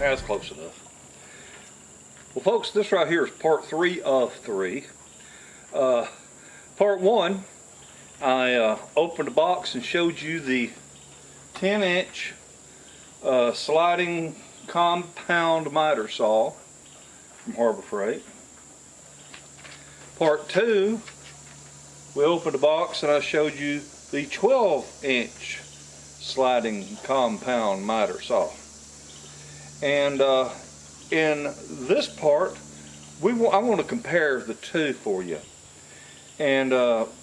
That's close enough. Well, folks, this right here is part 3 of 3. Part 1, I opened the box and showed you the 10-inch sliding compound miter saw from Harbor Freight. Part 2, we opened the box and I showed you the 12-inch sliding compound miter saw. And in this part, I want to compare the two for you. And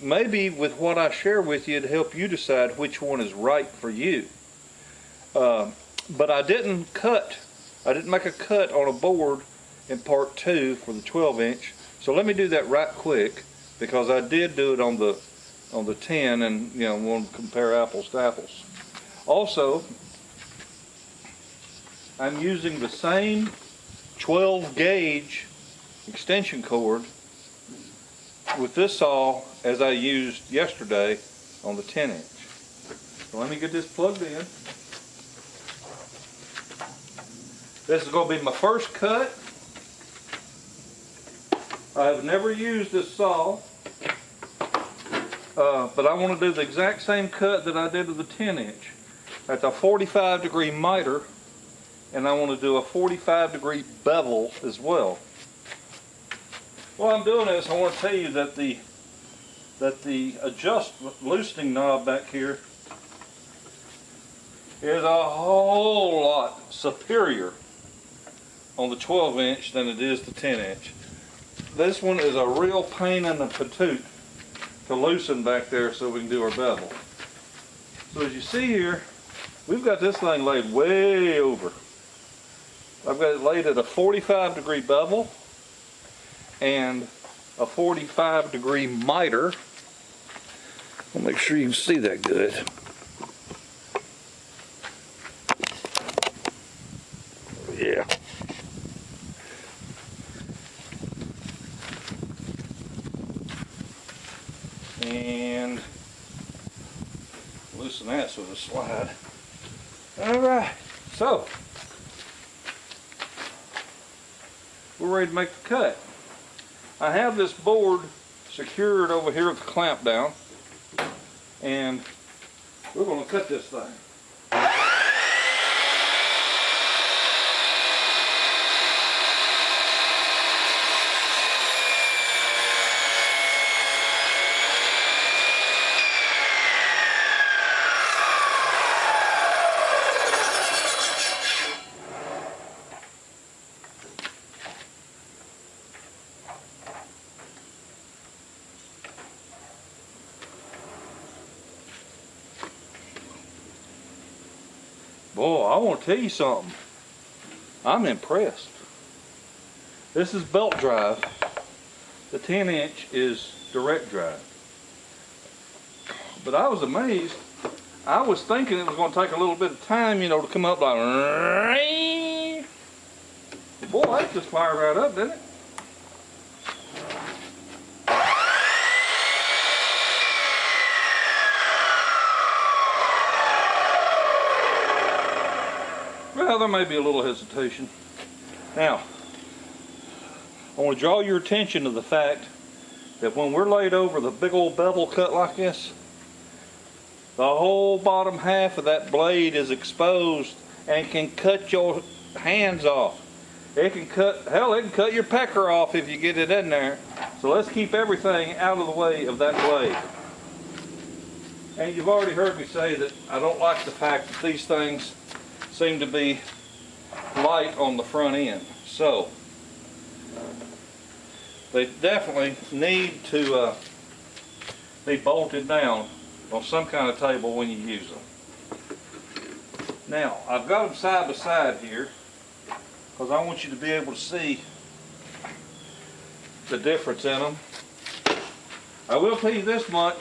maybe with what I share with you, it'll help you decide which one is right for you. But I didn't make a cut on a board in part 2 for the 12-inch. So let me do that right quick, because I did do it on the 10, and want to compare apples to apples. Also, I'm using the same 12 gauge extension cord with this saw as I used yesterday on the 10-inch. So let me get this plugged in. This is going to be my first cut. I have never used this saw, but I want to do the exact same cut that I did with the 10-inch. That's a 45-degree miter, and I want to do a 45-degree bevel as well. While I'm doing this, I want to tell you that the loosening knob back here is a whole lot superior on the 12-inch than it is the 10-inch. This one is a real pain in the patoot to loosen back there so we can do our bevel. So as you see here, we've got this thing laid way over. I've got it laid at a 45-degree bevel and a 45-degree miter. I'll make sure you can see that good. Yeah. And loosen that so it'll slide. Alright, so we're ready to make the cut. I have this board secured over here with the clamp down, and we're going to cut this thing. Boy, I want to tell you something. I'm impressed. This is belt drive. The 10-inch is direct drive. But I was amazed. I was thinking it was going to take a little bit of time, to come up like... Boy, that just fired right up, didn't it? Well, there may be a little hesitation. Now, I want to draw your attention to the fact that when we're laid over the big old bevel cut like this, the whole bottom half of that blade is exposed and can cut your hands off. It can cut, hell, it can cut your pecker off if you get it in there. So let's keep everything out of the way of that blade. And you've already heard me say that I don't like the fact that these things seem to be light on the front end. So they definitely need to be bolted down on some kind of table when you use them. Now, I've got them side by side here because I want you to be able to see the difference in them. I will tell you this much.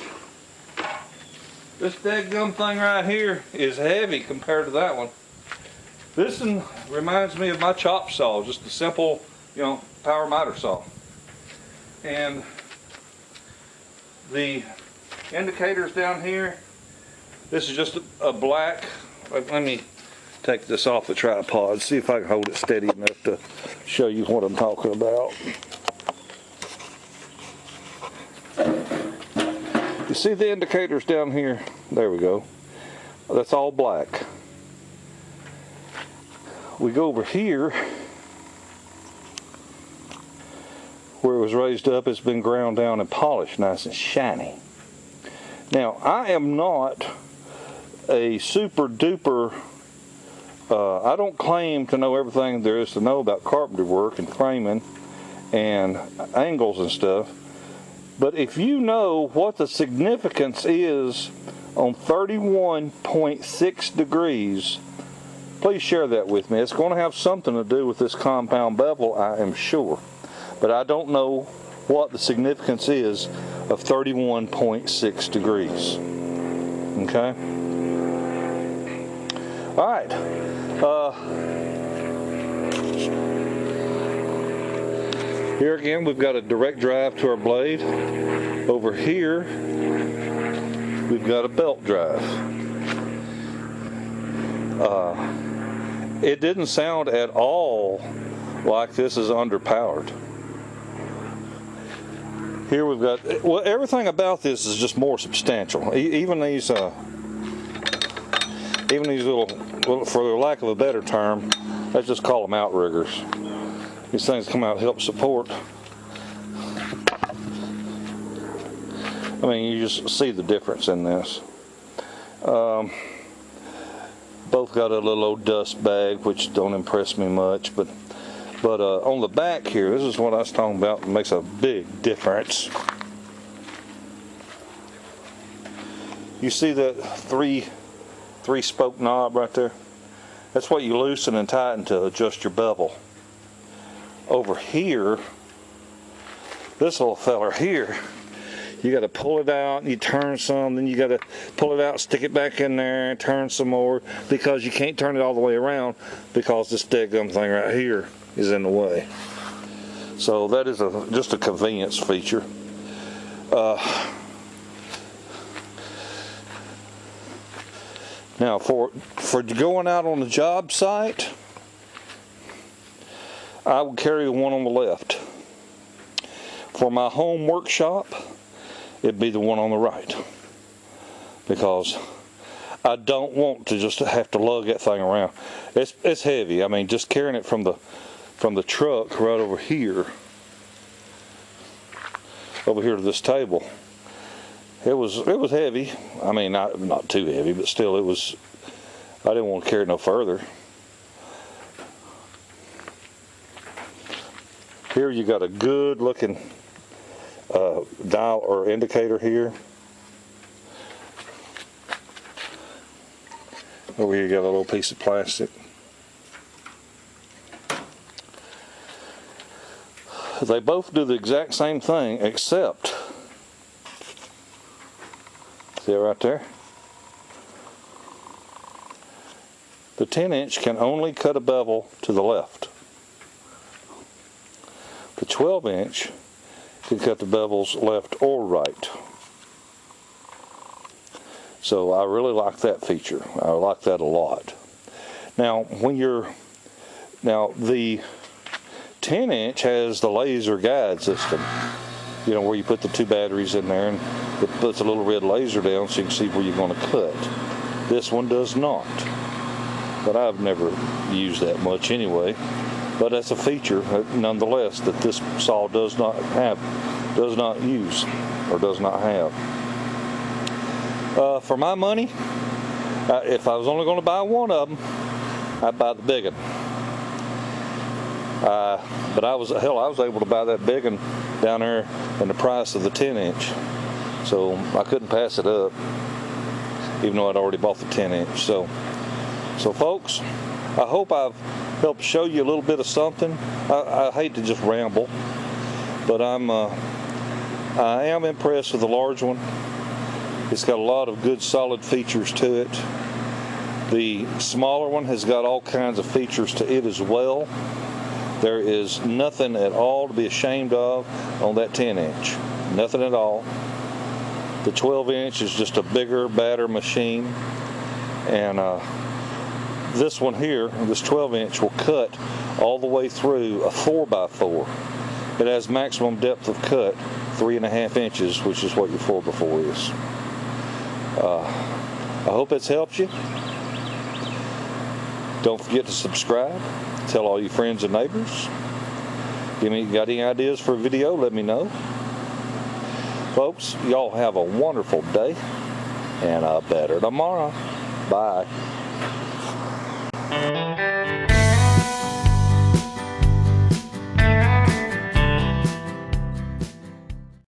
This dadgum thing right here is heavy compared to that one. This one reminds me of my chop saw, just a simple, power miter saw. And the indicators down here, this is just a black, let me take this off the tripod, see if I can hold it steady enough to show you what I'm talking about. You see the indicators down here? There we go. That's all black. We go over here where it was raised up. It's been ground down and polished nice and shiny. Now, I am not a super duper, I don't claim to know everything there is to know about carpentry work and framing and angles and stuff. But if you know what the significance is on 31.6 degrees, please share that with me. It's going to have something to do with this compound bevel, I am sure. But I don't know what the significance is of 31.6 degrees. Okay? All right. Here again, we've got a direct drive to our blade. Over here, we've got a belt drive. It didn't sound at all like this is underpowered. Here we've got, well, everything about this is just more substantial. Even these little, for the lack of a better term, let's just call them outriggers. These things come out to help support. I mean, you just see the difference in this. Both got a little old dust bag, which don't impress me much, but on the back here, this is what I was talking about. It makes a big difference. You see that three spoke knob right there? That's what you loosen and tighten to adjust your bevel. Over here, this little feller here, you got to pull it out and you turn some, then you got to pull it out, stick it back in there, and turn some more, because you can't turn it all the way around because this daggum thing right here is in the way. So that is just a convenience feature. Now for going out on the job site, I would carry the one on the left. For my home workshop, it'd be the one on the right, because I don't want to just have to lug that thing around. It's heavy. I mean, just carrying it from the truck right over here to this table, it was heavy. I mean, not too heavy, but still, I didn't want to carry it no further. Here you got a good looking dial or indicator here. Over here you got a little piece of plastic. They both do the exact same thing, except, see it right there? The 10-inch can only cut a bevel to the left. The 12-inch can cut the bevels left or right. So I really like that feature. I like that a lot. Now, the 10-inch has the laser guide system. You know, where you put the two batteries in there and it puts a little red laser down so you can see where you're going to cut. This one does not. But I've never used that much anyway. But that's a feature, nonetheless, that this saw does not use, or does not have. For my money, if I was only going to buy one of them, I'd buy the big one. But I was able to buy that big one down there in the price of the 10-inch. So I couldn't pass it up, even though I'd already bought the 10-inch. So folks, I hope I've helped show you a little bit of something. I hate to just ramble, but I am impressed with the large one. It's got a lot of good solid features to it. The smaller one has got all kinds of features to it as well. There is nothing at all to be ashamed of on that 10-inch. Nothing at all. The 12-inch is just a bigger, badder machine, and this one here, this 12-inch, will cut all the way through a 4x4. It has maximum depth of cut, 3.5 inches, which is what your 4x4 is. I hope it's helped you. Don't forget to subscribe. Tell all your friends and neighbors. Got any ideas for a video? Let me know. Folks, y'all have a wonderful day and a better tomorrow. Bye.